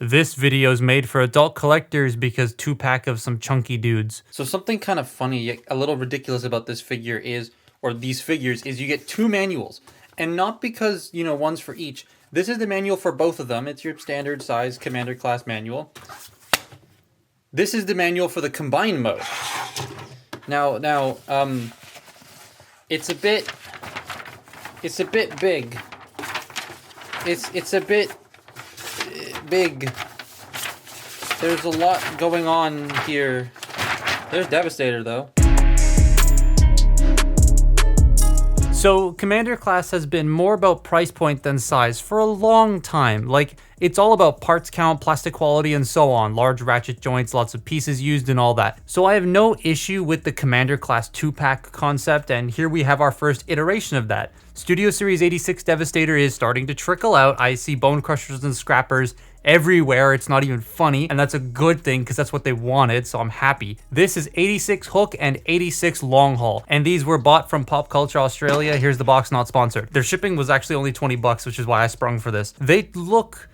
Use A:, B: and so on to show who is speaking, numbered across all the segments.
A: This video is made for adult collectors because 2-pack of some chunky dudes. So something kind of funny, yet a little ridiculous about this figure is, or these figures, is you get 2 manuals. And not because, you know, one's for each. This is the manual for both of them. It's your standard size commander class manual. This is the manual for the combined mode. Now, it's a bit big. It's a bit big. There's a lot going on here. There's Devastator though. So Commander class has been more about price point than size for a long time. Like, it's all about parts count, plastic quality, and so on. Large ratchet joints, lots of pieces used and all that. So I have no issue with the Commander class 2-pack concept, and here we have our first iteration of that. Studio Series 86 Devastator is starting to trickle out. I see bone crushers and scrappers everywhere. It's not even funny, and that's a good thing because that's what they wanted, so I'm happy. This is 86 Hook and 86 Long Haul, and these were bought from Pop Culture Australia. Here's the box, not sponsored. Their shipping was actually only 20 bucks, which is why I sprung for this. They look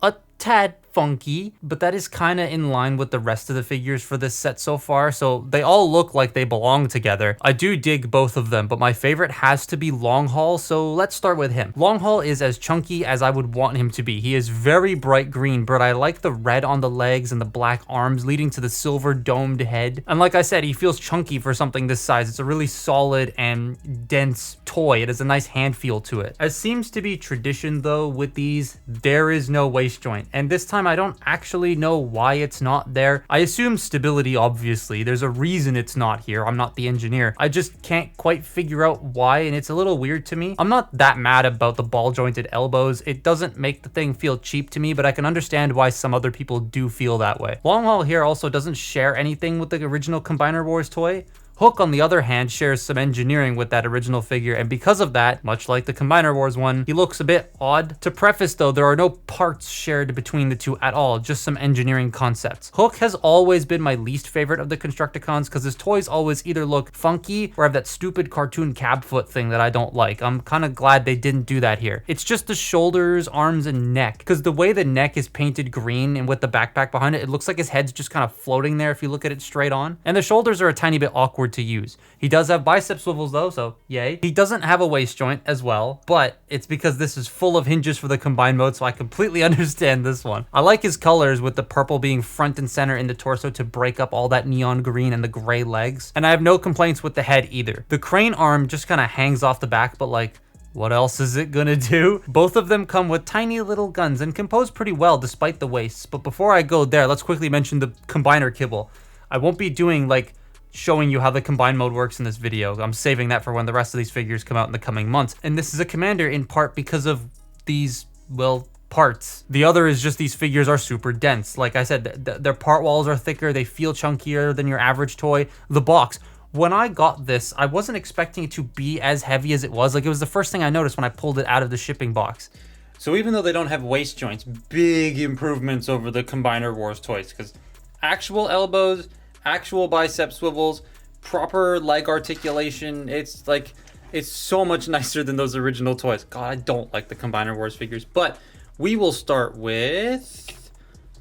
A: a tad funky, but that is kind of in line with the rest of the figures for this set so far, so they all look like they belong together. I do dig both of them, but my favorite has to be Long Haul, so let's start with him. Long Haul is as chunky as I would want him to be. He is very bright green, but I like the red on the legs and the black arms leading to the silver domed head. And like I said, he feels chunky for something this size. It's a really solid and dense toy. It has a nice hand feel to it. As seems to be tradition though with these, there is no waist joint, and this time I don't actually know why it's not there. I assume stability, obviously. There's a reason it's not here. I'm not the engineer. I just can't quite figure out why, and it's a little weird to me. I'm not that mad about the ball jointed elbows. It doesn't make the thing feel cheap to me, but I can understand why some other people do feel that way. Long Haul here also doesn't share anything with the original Combiner Wars toy. Hook, on the other hand, shares some engineering with that original figure, and because of that, much like the Combiner Wars one, he looks a bit odd. To preface though, there are no parts shared between the two at all, just some engineering concepts. Hook has always been my least favorite of the Constructicons because his toys always either look funky or have that stupid cartoon cab foot thing that I don't like. I'm kind of glad they didn't do that here. It's just the shoulders, arms, and neck, because the way the neck is painted green and with the backpack behind it, it looks like his head's just kind of floating there if you look at it straight on. And the shoulders are a tiny bit awkward to use. He does have bicep swivels though, so yay. He doesn't have a waist joint as well, but it's because this is full of hinges for the combined mode, so I completely understand this one. I like his colors with the purple being front and center in the torso to break up all that neon green and the gray legs, and I have no complaints with the head either. The crane arm just kind of hangs off the back, but like, what else is it gonna do? Both of them come with tiny little guns and compose pretty well despite the waists, but before I go there, let's quickly mention the combiner kibble. I won't be doing like showing you how the combined mode works in this video. I'm saving that for when the rest of these figures come out in the coming months. And this is a commander in part because of these, well, parts. The other is just these figures are super dense. Like I said, their part walls are thicker, they feel chunkier than your average toy. The box. When I got this, I wasn't expecting it to be as heavy as it was. Like, it was the first thing I noticed when I pulled it out of the shipping box. So even though they don't have waist joints, big improvements over the Combiner Wars toys, because actual elbows, actual bicep swivels, proper leg articulation, it's like, it's so much nicer than those original toys. God, I don't like the Combiner Wars figures, but we will start with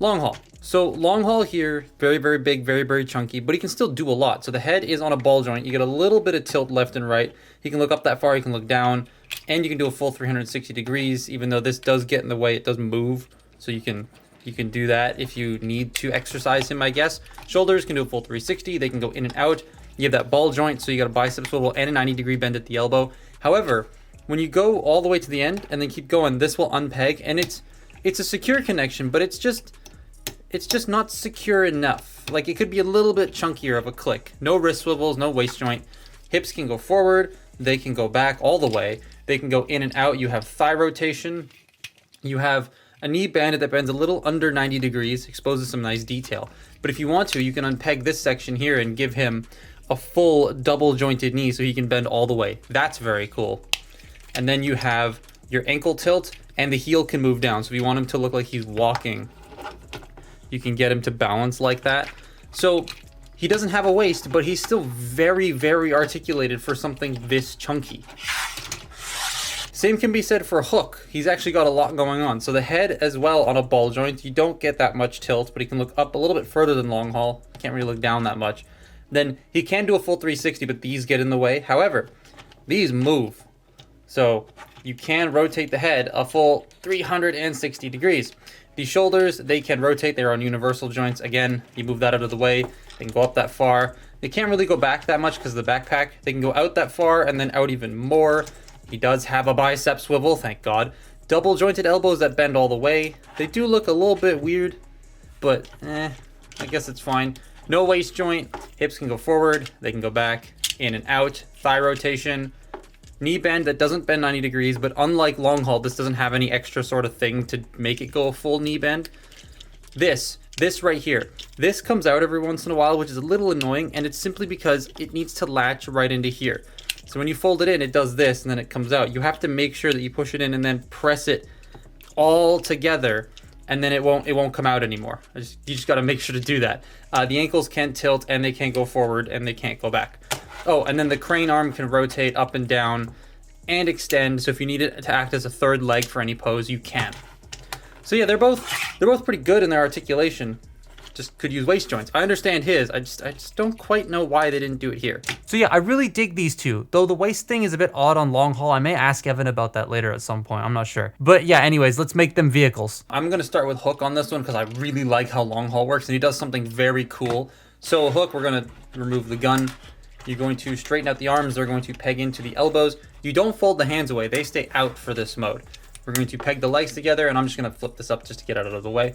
A: Long Haul. So Long Haul here, very, very big, very, very chunky, but he can still do a lot. So the head is on a ball joint. You get a little bit of tilt left and right. He can look up that far, he can look down, and you can do a full 360 degrees, even though this does get in the way, it does move. So you can do that if you need to exercise him, I guess. Shoulders can do a full 360. They can go in and out. You have that ball joint, so you got a bicep swivel and a 90-degree bend at the elbow. However, when you go all the way to the end and then keep going, this will unpeg, and it's a secure connection, but it's just not secure enough. Like, it could be a little bit chunkier of a click. No wrist swivels, no waist joint. Hips can go forward. They can go back all the way. They can go in and out. You have thigh rotation. You have a knee banded that bends a little under 90 degrees, exposes some nice detail. But if you want to, you can unpeg this section here and give him a full double jointed knee so he can bend all the way. That's very cool. And then you have your ankle tilt, and the heel can move down. So if you want him to look like he's walking, you can get him to balance like that. So he doesn't have a waist, but he's still very, very articulated for something this chunky. Same can be said for hook. He's actually got a lot going on. So the head as well on a ball joint, you don't get that much tilt, but he can look up a little bit further than long haul. Can't really look down that much. Then he can do a full 360, but these get in the way. However, these move. So you can rotate the head a full 360 degrees. The shoulders, they can rotate. They're on universal joints. Again, you move that out of the way. They can go up that far. They can't really go back that much because of the backpack. They can go out that far and then out even more. He does have a bicep swivel, thank God. Double jointed elbows that bend all the way. They do look a little bit weird, but I guess it's fine. No waist joint. Hips can go forward. They can go back, in and out. Thigh rotation. Knee bend that doesn't bend 90 degrees, but unlike long haul, this doesn't have any extra sort of thing to make it go a full knee bend. This right here, this comes out every once in a while, which is a little annoying, and it's simply because it needs to latch right into here. So when you fold it in, it does this, and then it comes out. You have to make sure that you push it in and then press it all together, and then it won't come out anymore. You just got to make sure to do that. The ankles can tilt, and they can't go forward, and they can't go back. Oh, and then the crane arm can rotate up and down and extend. So if you need it to act as a third leg for any pose, you can. So yeah, they're both pretty good in their articulation. Just could use waist joints. I understand his. I just don't quite know why they didn't do it here.
B: So yeah, I really dig these two. Though the waist thing is a bit odd on long haul. I may ask Evan about that later at some point. I'm not sure. But yeah, anyways, let's make them vehicles.
A: I'm gonna start with hook on this one because I really like how long haul works, and he does something very cool. So hook, we're gonna remove the gun. You're going to straighten out the arms. They're going to peg into the elbows. You don't fold the hands away. They stay out for this mode. We're going to peg the legs together, and I'm just going to flip this up just to get out of the way.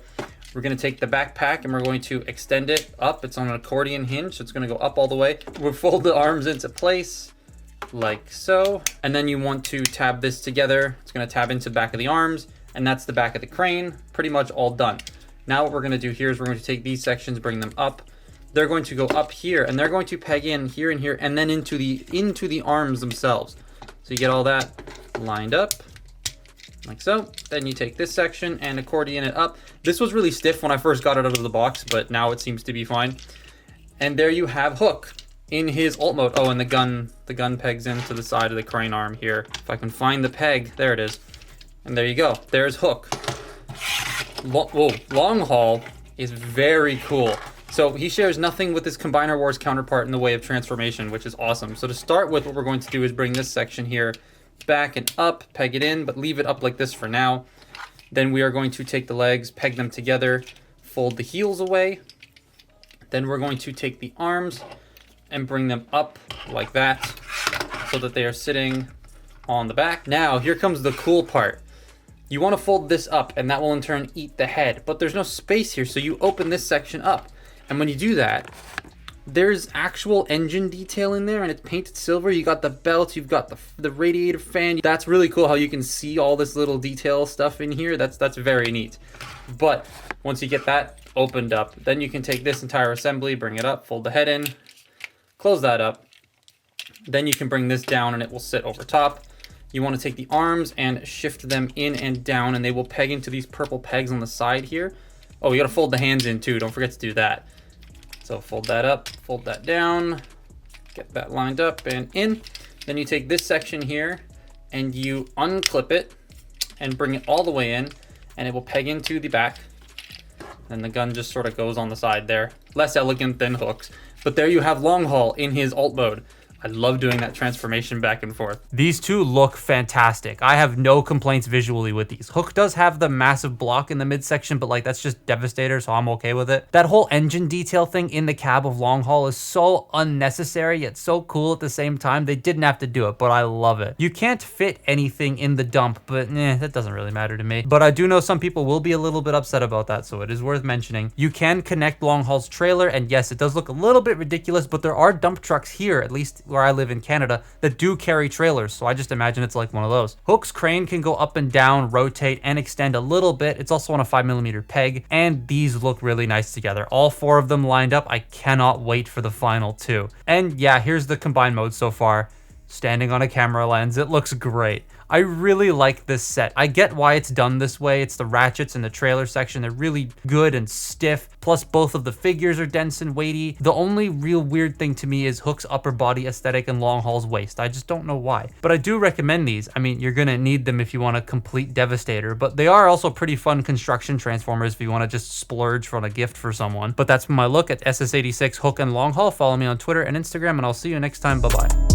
A: We're going to take the backpack, and we're going to extend it up. It's on an accordion hinge, so it's going to go up all the way. We'll fold the arms into place, like so. And then you want to tab this together. It's going to tab into the back of the arms, and that's the back of the crane. Pretty much all done. Now what we're going to do here is we're going to take these sections, bring them up. They're going to go up here, and they're going to peg in here and here, and then into the arms themselves. So you get all that lined up, like so. Then you take this section and accordion it up. This was really stiff when I first got it out of the box, but now it seems to be fine. And there you have Hook in his alt mode. Oh, and the gun pegs into the side of the crane arm here. If I can find the peg, there it is. And there you go. There's Hook. Long haul is very cool. So he shares nothing with his Combiner Wars counterpart in the way of transformation, which is awesome. So to start with, what we're going to do is bring this section here back and up, peg it in, but leave it up like this for now. Then we are going to take the legs, peg them together, fold the heels away. Then we're going to take the arms and bring them up like that so that they are sitting on the back. Now, here comes the cool part. You want to fold this up, and that will in turn eat the head, but there's no space here, so you open this section up. And when you do that, there's actual engine detail in there, and it's painted silver. You got the belt, you've got the radiator fan. That's really cool how you can see all this little detail stuff in here. That's very neat. But once you get that opened up, then you can take this entire assembly, bring it up, fold the head in, close that up. Then you can bring this down and it will sit over top. You want to take the arms and shift them in and down, and they will peg into these purple pegs on the side here. Oh, you got to fold the hands in too. Don't forget to do that. So fold that up, fold that down, get that lined up and in. Then you take this section here and you unclip it and bring it all the way in, and it will peg into the back. And the gun just sort of goes on the side there. Less elegant than Hook's. But there you have Long Haul in his alt mode. I love doing that transformation back and forth.
B: These two look fantastic. I have no complaints visually with these. Hook does have the massive block in the midsection, but like that's just Devastator, so I'm okay with it. That whole engine detail thing in the cab of Long Haul is so unnecessary yet so cool at the same time. They didn't have to do it, but I love it. You can't fit anything in the dump, but that doesn't really matter to me. But I do know some people will be a little bit upset about that, so it is worth mentioning. You can connect Long Haul's trailer, and yes, it does look a little bit ridiculous, but there are dump trucks here, at least where I live in Canada, that do carry trailers, so I just imagine it's like one of those. Hook's crane can go up and down, rotate, and extend a little bit. It's also on a 5mm peg, and these look really nice together. All four of them lined up. I cannot wait for the final two. And yeah, here's the combined mode so far.
A: standing on a camera lens. It looks great. I really like this set. I get why it's done this way. It's the ratchets in the trailer section. They're really good and stiff. Plus both of the figures are dense and weighty. The only real weird thing to me is Hook's upper body aesthetic and Long Haul's waist. I just don't know why. But I do recommend these. I mean, you're gonna need them if you want a complete Devastator, but they are also pretty fun construction Transformers if you want to just splurge on a gift for someone. But that's my look at SS86 Hook and Long Haul. Follow me on Twitter and Instagram, and I'll see you next time. Bye-bye.